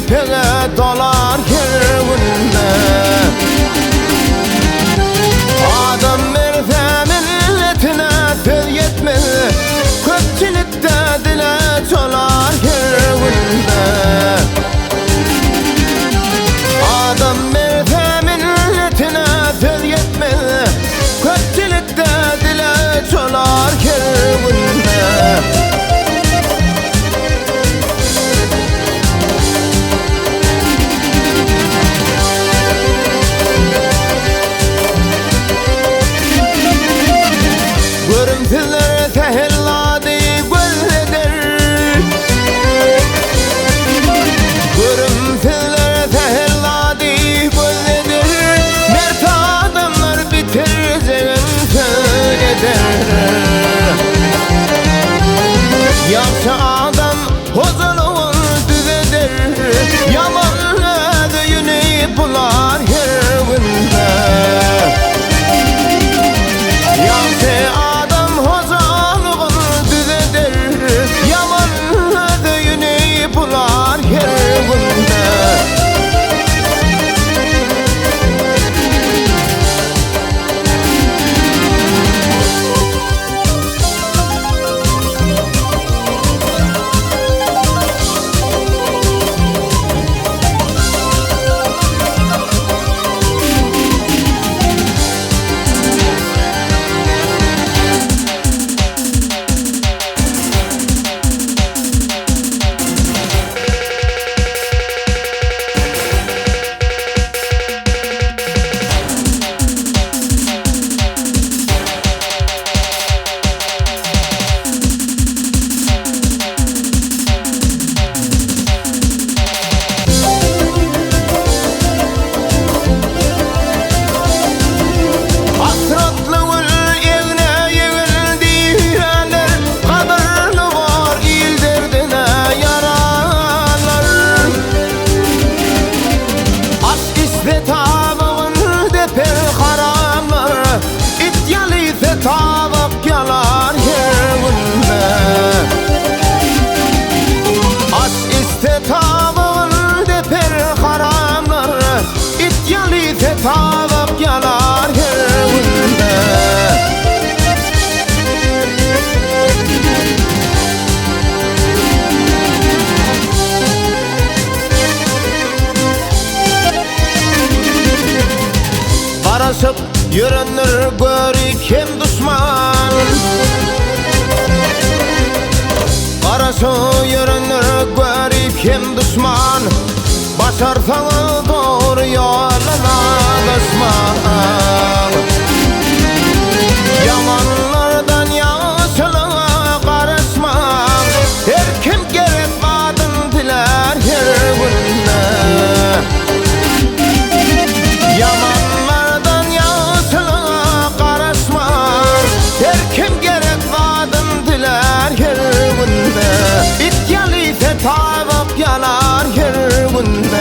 pege dolar her günde. Adam merfe milletine söz yetmez, köpçülükte dile çolar her günde. Adam merfe milletine söz yetmez, köpçülükte dile çolar her günde. Görüntüler tehelladi gözleder, görüntüler tehelladi gözleder. Mert adamlar bitireceğim söyleder. Yaxşı adam huzurluğun düzeder, yaman ödüyünü bular her günde. Yaxşı adam huzurluğun düzeder, yaman ödüyünü bular her günde. Tavuk yalar her günde. Aç iste tavuğun deper haramlar, it yalıysa tavuk yalar her günde. Karışıp yürünür görik hem düşman, karşı yürünür görik hem düşman. Başarsan doğru yoluna düşman. Yamanlardan yaşlılığa karışma, her kim gerek vadın diler her günde. Yamanlardan yaşlılığa karışma, her kim gerek vadın diler her günde. İt yalıysa tavuk yalar her günde.